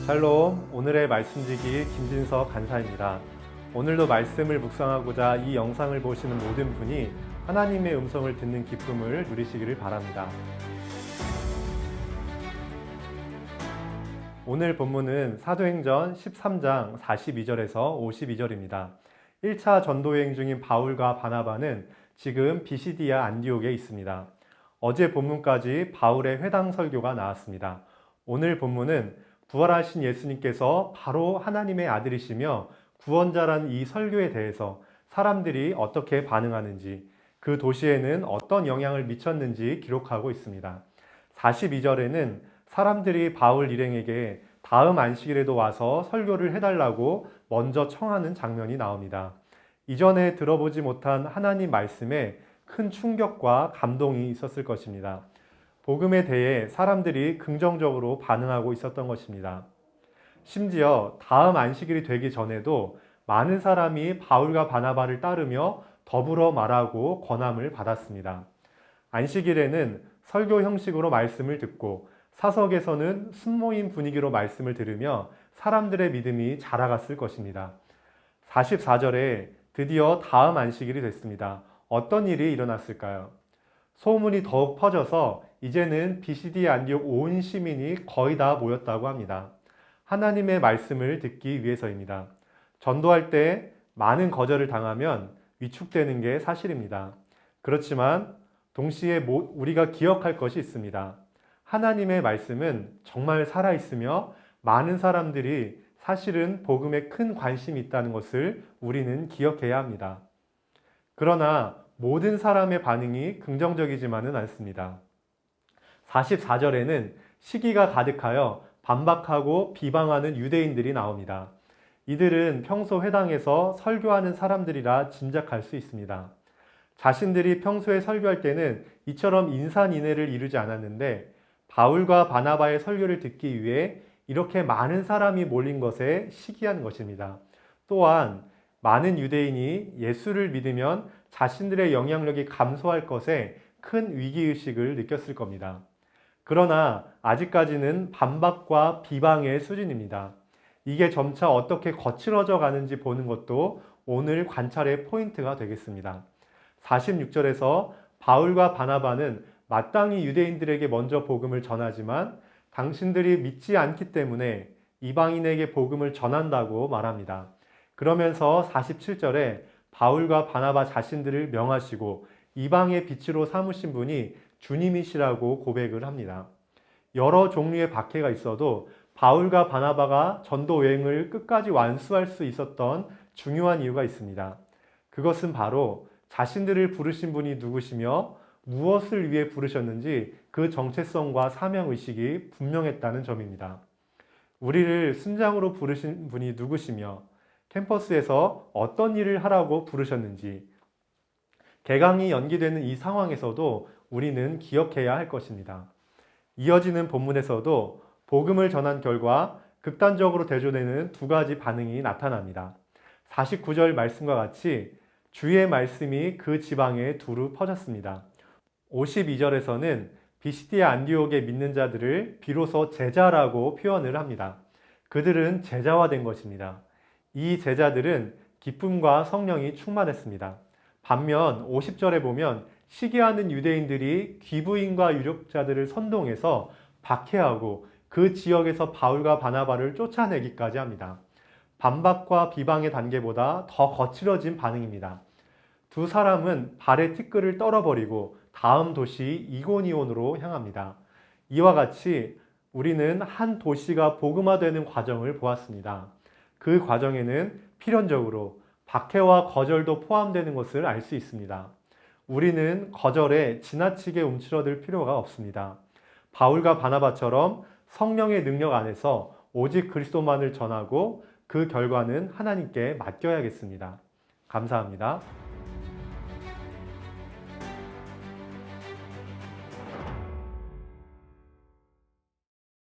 샬롬, 오늘의 말씀지기 김진석 간사입니다. 오늘도 말씀을 묵상하고자 이 영상을 보시는 모든 분이 하나님의 음성을 듣는 기쁨을 누리시기를 바랍니다. 오늘 본문은 사도행전 13장 42절에서 52절입니다. 1차 전도여행 중인 바울과 바나바는 지금 비시디아 안디옥에 있습니다. 어제 본문까지 바울의 회당 설교가 나왔습니다. 오늘 본문은 부활하신 예수님께서 바로 하나님의 아들이시며 구원자라는 이 설교에 대해서 사람들이 어떻게 반응하는지, 그 도시에는 어떤 영향을 미쳤는지 기록하고 있습니다. 42절에는 사람들이 바울 일행에게 다음 안식일에도 와서 설교를 해달라고 먼저 청하는 장면이 나옵니다. 이전에 들어보지 못한 하나님 말씀에 큰 충격과 감동이 있었을 것입니다. 복음에 대해 사람들이 긍정적으로 반응하고 있었던 것입니다. 심지어 다음 안식일이 되기 전에도 많은 사람이 바울과 바나바를 따르며 더불어 말하고 권함을 받았습니다. 안식일에는 설교 형식으로 말씀을 듣고 사석에서는 순모임 분위기로 말씀을 들으며 사람들의 믿음이 자라갔을 것입니다. 44절에 드디어 다음 안식일이 됐습니다. 어떤 일이 일어났을까요? 소문이 더욱 퍼져서 이제는 비시디아 안디옥 온 시민이 거의 다 모였다고 합니다. 하나님의 말씀을 듣기 위해서입니다. 전도할 때 많은 거절을 당하면 위축되는 게 사실입니다. 그렇지만 동시에 우리가 기억할 것이 있습니다. 하나님의 말씀은 정말 살아있으며 많은 사람들이 사실은 복음에 큰 관심이 있다는 것을 우리는 기억해야 합니다. 그러나 모든 사람의 반응이 긍정적이지만은 않습니다. 44절에는 시기가 가득하여 반박하고 비방하는 유대인들이 나옵니다. 이들은 평소 회당에서 설교하는 사람들이라 짐작할 수 있습니다. 자신들이 평소에 설교할 때는 이처럼 인산인해를 이루지 않았는데 바울과 바나바의 설교를 듣기 위해 이렇게 많은 사람이 몰린 것에 시기한 것입니다. 또한 많은 유대인이 예수를 믿으면 자신들의 영향력이 감소할 것에 큰 위기의식을 느꼈을 겁니다. 그러나 아직까지는 반박과 비방의 수준입니다. 이게 점차 어떻게 거칠어져 가는지 보는 것도 오늘 관찰의 포인트가 되겠습니다. 46절에서 바울과 바나바는 마땅히 유대인들에게 먼저 복음을 전하지만 당신들이 믿지 않기 때문에 이방인에게 복음을 전한다고 말합니다. 그러면서 47절에 바울과 바나바 자신들을 명하시고 이방의 빛으로 삼으신 분이 주님이시라고 고백을 합니다. 여러 종류의 박해가 있어도 바울과 바나바가 전도 여행을 끝까지 완수할 수 있었던 중요한 이유가 있습니다. 그것은 바로 자신들을 부르신 분이 누구시며 무엇을 위해 부르셨는지 그 정체성과 사명의식이 분명했다는 점입니다. 우리를 순장으로 부르신 분이 누구시며 캠퍼스에서 어떤 일을 하라고 부르셨는지 개강이 연기되는 이 상황에서도 우리는 기억해야 할 것입니다. 이어지는 본문에서도 복음을 전한 결과 극단적으로 대조되는 두 가지 반응이 나타납니다. 49절 말씀과 같이 주의 말씀이 그 지방에 두루 퍼졌습니다. 52절에서는 비시디아 안디옥에 믿는 자들을 비로소 제자라고 표현을 합니다. 그들은 제자화된 것입니다. 이 제자들은 기쁨과 성령이 충만했습니다. 반면 50절에 보면 시기하는 유대인들이 귀부인과 유력자들을 선동해서 박해하고 그 지역에서 바울과 바나바를 쫓아내기까지 합니다. 반박과 비방의 단계보다 더 거칠어진 반응입니다. 두 사람은 발의 티끌을 떨어버리고 다음 도시 이고니온으로 향합니다. 이와 같이 우리는 한 도시가 복음화되는 과정을 보았습니다. 그 과정에는 필연적으로 박해와 거절도 포함되는 것을 알 수 있습니다. 우리는 거절에 지나치게 움츠러들 필요가 없습니다. 바울과 바나바처럼 성령의 능력 안에서 오직 그리스도만을 전하고 그 결과는 하나님께 맡겨야겠습니다. 감사합니다.